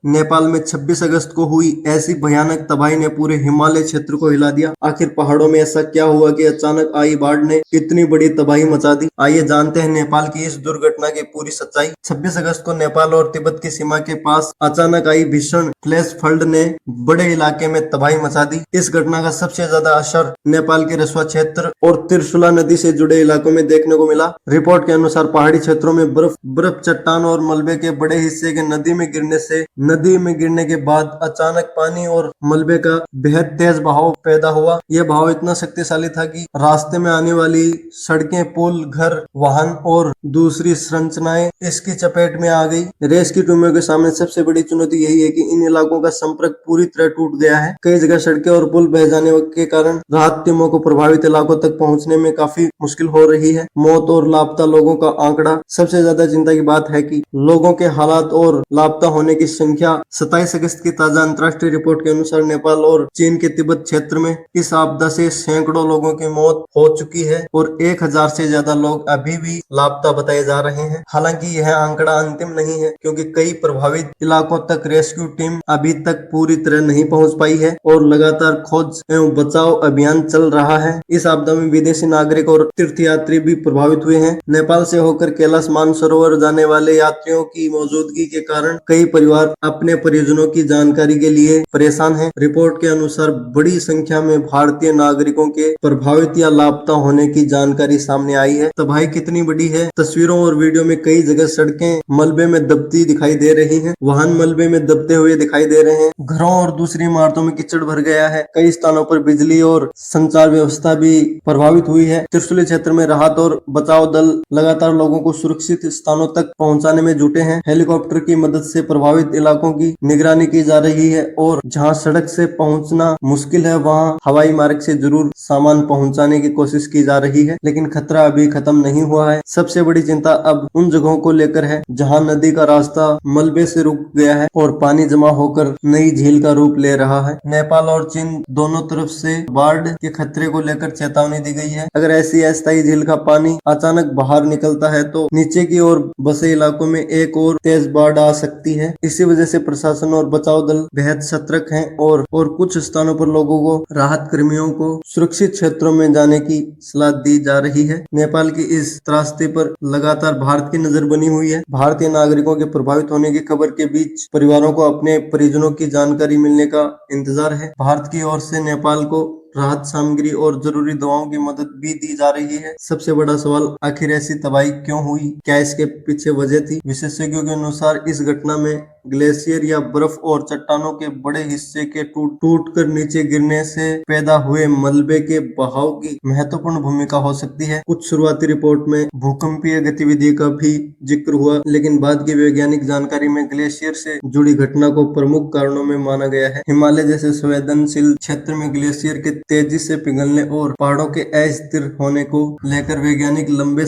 नेपाल में 26 अगस्त को हुई ऐसी भयानक तबाही ने पूरे हिमालय क्षेत्र को हिला दिया। आखिर पहाड़ों में ऐसा क्या हुआ कि अचानक आई बाढ़ ने इतनी बड़ी तबाही मचा दी। आइए जानते हैं नेपाल की इस दुर्घटना की पूरी सच्चाई। 26 अगस्त को नेपाल और तिब्बत की सीमा के पास अचानक आई भीषण फ्लैश फ्लड ने बड़े इलाके में तबाही मचा दी। इस घटना का सबसे ज्यादा असर नेपाल के रसुआ क्षेत्र और त्रिशुला नदी से जुड़े इलाकों में देखने को मिला। रिपोर्ट के अनुसार पहाड़ी क्षेत्रों में बर्फ चट्टान और मलबे के बड़े हिस्से के नदी में गिरने के बाद अचानक पानी और मलबे का बेहद तेज बहाव पैदा हुआ। यह बहाव इतना शक्तिशाली था कि रास्ते में आने वाली सड़कें, पुल, घर, वाहन और दूसरी संरचनाएं इसकी चपेट में आ गई। रेस्क्यू टीमों के सामने सबसे बड़ी चुनौती यही है कि इन इलाकों का संपर्क पूरी तरह टूट गया है। कई जगह सड़कें और पुल बह जाने के कारण राहत टीमों को प्रभावित इलाकों तक पहुंचने में काफी मुश्किल हो रही है। मौत और लापता लोगों का आंकड़ा। सबसे ज्यादा चिंता की बात है कि लोगों के हालात और लापता होने की संख्या। 27 अगस्त की ताजा अंतर्राष्ट्रीय रिपोर्ट के अनुसार नेपाल और चीन के तिब्बत क्षेत्र में इस आपदा से सैकड़ों लोगों की मौत हो चुकी है और 1000 से ज्यादा लोग अभी भी लापता बताए जा रहे हैं। हालांकि यह आंकड़ा अंतिम नहीं है, क्योंकि कई प्रभावित इलाकों तक रेस्क्यू टीम अभी तक पूरी तरह नहीं पहुंच पाई है और लगातार खोज एवं बचाव अभियान चल रहा है। इस आपदा में विदेशी नागरिक और तीर्थयात्री भी प्रभावित हुए हैं। नेपाल से होकर कैलाश मानसरोवर जाने वाले यात्रियों की मौजूदगी के कारण कई परिवार अपने परिजनों की जानकारी के लिए परेशान हैं। रिपोर्ट के अनुसार बड़ी संख्या में भारतीय नागरिकों के प्रभावित या लापता होने की जानकारी सामने आई है। तबाही कितनी बड़ी है? तस्वीरों और वीडियो में कई जगह सड़कें मलबे में दबती दिखाई दे रही हैं। वाहन मलबे में दबते हुए दिखाई दे रहे हैं। घरों और दूसरी इमारतों में कीचड़ भर गया है। कई स्थानों पर बिजली और संचार व्यवस्था भी प्रभावित हुई है। त्रिशूली क्षेत्र में राहत और बचाव दल लगातार लोगों को सुरक्षित स्थानों तक पहुंचाने में जुटे हैं। हेलीकॉप्टर की मदद से प्रभावित इलाकों की निगरानी की जा रही है और जहां सड़क से पहुंचना मुश्किल है, वहां हवाई मार्ग से जरूर सामान पहुंचाने की कोशिश की जा रही है। लेकिन खतरा अभी खत्म नहीं हुआ है। सबसे बड़ी चिंता अब उन जगहों को लेकर है जहां नदी का रास्ता मलबे से रुक गया है और पानी जमा होकर नई झील का रूप ले रहा है। नेपाल और चीन दोनों तरफ से बाढ़ के खतरे को लेकर चेतावनी दी गई है। अगर ऐसी अस्थायी झील का पानी अचानक बाहर निकलता है तो नीचे की ओर बसे इलाकों में एक और तेज बाढ़ आ सकती है। इसी वजह से प्रशासन और बचाव दल बेहद सतर्क हैं और कुछ स्थानों पर लोगों को, राहत कर्मियों को सुरक्षित क्षेत्रों में जाने की सलाह दी जा रही है। नेपाल की इस त्रासदी पर लगातार भारत की नजर बनी हुई है। भारतीय नागरिकों के प्रभावित होने की खबर के बीच परिवारों को अपने परिजनों की जानकारी मिलने का इंतजार है। भारत की ओर से नेपाल को राहत सामग्री और जरूरी दवाओं की मदद भी दी जा रही है। सबसे बड़ा सवाल, आखिर ऐसी तबाही क्यों हुई? क्या इसके पीछे वजह थी? विशेषज्ञों के अनुसार इस घटना में ग्लेशियर या बर्फ और चट्टानों के बड़े हिस्से के टूट कर नीचे गिरने से पैदा हुए मलबे के बहाव की महत्वपूर्ण भूमिका हो सकती है। कुछ शुरुआती रिपोर्ट में भूकंपीय गतिविधि का भी जिक्र हुआ, लेकिन बाद की वैज्ञानिक जानकारी में ग्लेशियर से जुड़ी घटना को प्रमुख कारणों में माना गया है। हिमालय जैसे संवेदनशील क्षेत्र में ग्लेशियर के तेजी से पिघलने और पहाड़ों के अस्थिर होने को लेकर वैज्ञानिक लंबे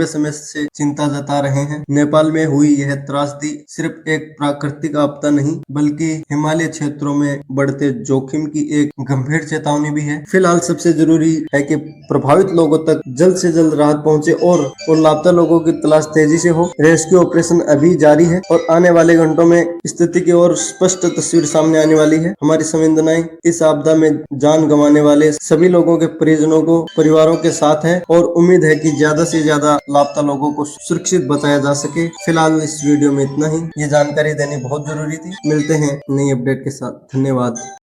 समय से चिंता जता रहे हैं। नेपाल में हुई यह त्रासदी सिर्फ एक प्राकृतिक आपदा नहीं, बल्कि हिमालय क्षेत्रों में बढ़ते जोखिम की एक गंभीर चेतावनी भी है। फिलहाल सबसे जरूरी है कि प्रभावित लोगों तक जल्द से जल्द राहत पहुंचे और लापता लोगों की तलाश तेजी से हो। रेस्क्यू ऑपरेशन अभी जारी है और आने वाले घंटों में स्थिति की और स्पष्ट तस्वीर सामने आने वाली है। हमारी संवेदनाएं इस आपदा में जान गंवाने वाले सभी लोगों के परिवारों के साथ है और उम्मीद है कि ज्यादा से ज्यादा लापता लोगों को सुरक्षित बचाया जा सके। फिलहाल इस वीडियो में इतना ही। ये जानकारी देनी बहुत जरूरी थी। मिलते हैं नई अपडेट के साथ। धन्यवाद।